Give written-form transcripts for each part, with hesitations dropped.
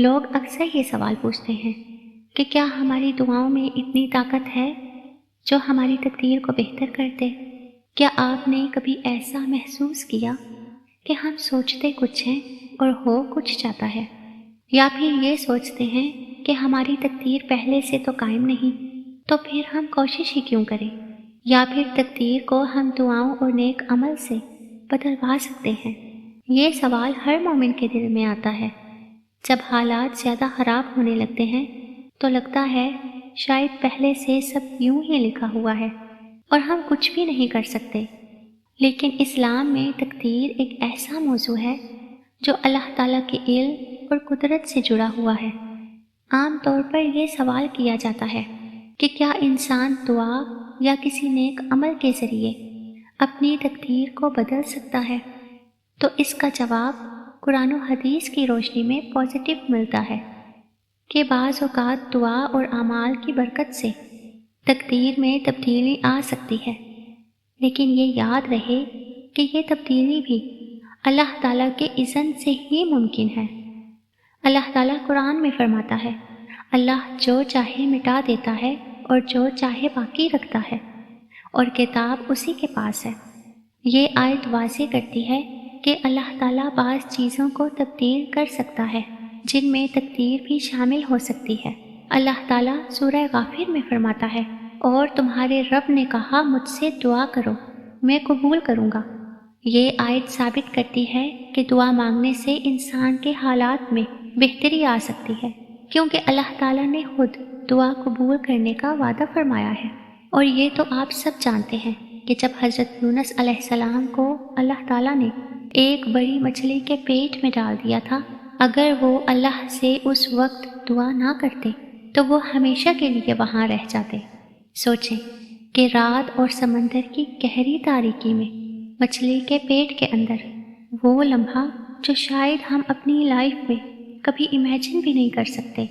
لوگ اکثر یہ سوال پوچھتے ہیں کہ کیا ہماری دعاؤں میں اتنی طاقت ہے جو ہماری تقدیر کو بہتر کر دے؟ کیا آپ نے کبھی ایسا محسوس کیا کہ ہم سوچتے کچھ ہیں اور ہو کچھ جاتا ہے؟ یا پھر یہ سوچتے ہیں کہ ہماری تقدیر پہلے سے تو قائم نہیں، تو پھر ہم کوشش ہی کیوں کریں؟ یا پھر تقدیر کو ہم دعاؤں اور نیک عمل سے بدلوا سکتے ہیں؟ یہ سوال ہر مومن کے دل میں آتا ہے۔ جب حالات زیادہ خراب ہونے لگتے ہیں تو لگتا ہے شاید پہلے سے سب یوں ہی لکھا ہوا ہے اور ہم کچھ بھی نہیں کر سکتے۔ لیکن اسلام میں تقدیر ایک ایسا موضوع ہے جو اللہ تعالیٰ کے علم اور قدرت سے جڑا ہوا ہے۔ عام طور پر یہ سوال کیا جاتا ہے کہ کیا انسان دعا یا کسی نیک عمل کے ذریعے اپنی تقدیر کو بدل سکتا ہے؟ تو اس کا جواب قرآن و حدیث کی روشنی میں پازیٹیو ملتا ہے کہ بعض اوقات دعا اور اعمال کی برکت سے تقدیر میں تبدیلی آ سکتی ہے، لیکن یہ یاد رہے کہ یہ تبدیلی بھی اللہ تعالیٰ کے اذن سے ہی ممکن ہے۔ اللہ تعالیٰ قرآن میں فرماتا ہے، اللہ جو چاہے مٹا دیتا ہے اور جو چاہے باقی رکھتا ہے، اور کتاب اسی کے پاس ہے۔ یہ آیت واضح کرتی ہے کہ اللہ تعالیٰ بعض چیزوں کو تبدیل کر سکتا ہے جن میں تقدیر بھی شامل ہو سکتی ہے۔ اللہ تعالیٰ سورہ غافر میں فرماتا ہے، اور تمہارے رب نے کہا مجھ سے دعا کرو میں قبول کروں گا۔ یہ آیت ثابت کرتی ہے کہ دعا مانگنے سے انسان کے حالات میں بہتری آ سکتی ہے، کیونکہ اللہ تعالیٰ نے خود دعا قبول کرنے کا وعدہ فرمایا ہے۔ اور یہ تو آپ سب جانتے ہیں کہ جب حضرت یونس علیہ السلام کو اللہ تعالیٰ نے ایک بڑی مچھلی کے پیٹ میں ڈال دیا تھا، اگر وہ اللہ سے اس وقت دعا نہ کرتے تو وہ ہمیشہ کے لیے وہاں رہ جاتے۔ سوچیں کہ رات اور سمندر کی گہری تاریکی میں مچھلی کے پیٹ کے اندر وہ لمحہ جو شاید ہم اپنی لائف میں کبھی امیجن بھی نہیں کر سکتے۔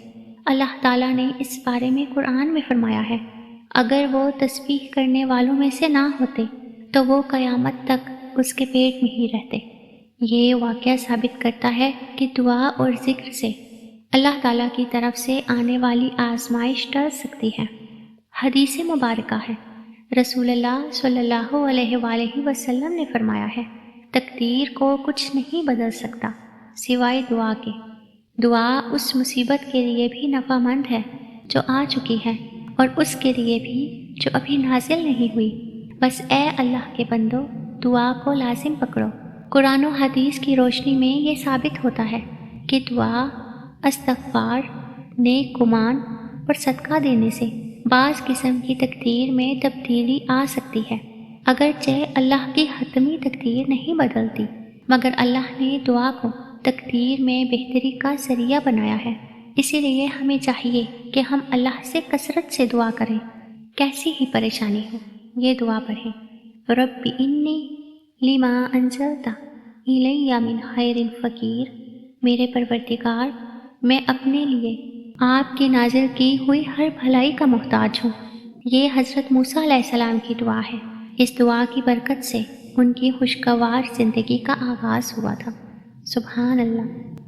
اللہ تعالیٰ نے اس بارے میں قرآن میں فرمایا ہے، اگر وہ تسبیح کرنے والوں میں سے نہ ہوتے تو وہ قیامت تک اس کے پیٹ میں ہی رہتے۔ یہ واقعہ ثابت کرتا ہے کہ دعا اور ذکر سے اللہ تعالیٰ کی طرف سے آنے والی آزمائش ٹل سکتی ہے۔ حدیث مبارکہ ہے، رسول اللہ صلی اللہ علیہ وآلہ وسلم نے فرمایا ہے، تقدیر کو کچھ نہیں بدل سکتا سوائے دعا کے۔ دعا اس مصیبت کے لیے بھی نفع مند ہے جو آ چکی ہے، اور اس کے لیے بھی جو ابھی نازل نہیں ہوئی۔ بس اے اللہ کے بندو، دعا کو لازم پکڑو۔ قرآن و حدیث کی روشنی میں یہ ثابت ہوتا ہے کہ دعا، استغفار، نیک گمان اور صدقہ دینے سے بعض قسم کی تقدیر میں تبدیلی آ سکتی ہے۔ اگرچہ اللہ کی حتمی تقدیر نہیں بدلتی، مگر اللہ نے دعا کو تقدیر میں بہتری کا ذریعہ بنایا ہے۔ اسی لیے ہمیں چاہیے کہ ہم اللہ سے کثرت سے دعا کریں، کیسی ہی پریشانی ہو۔ یہ دعا پڑھیں، رب انی لما انزلت الی من خیر فقیر، میرے پروردگار میں اپنے لیے آپ کی نازل کی ہوئی ہر بھلائی کا محتاج ہوں۔ یہ حضرت موسیٰ علیہ السلام کی دعا ہے۔ اس دعا کی برکت سے ان کی خوشگوار زندگی کا آغاز ہوا تھا۔ سبحان اللہ۔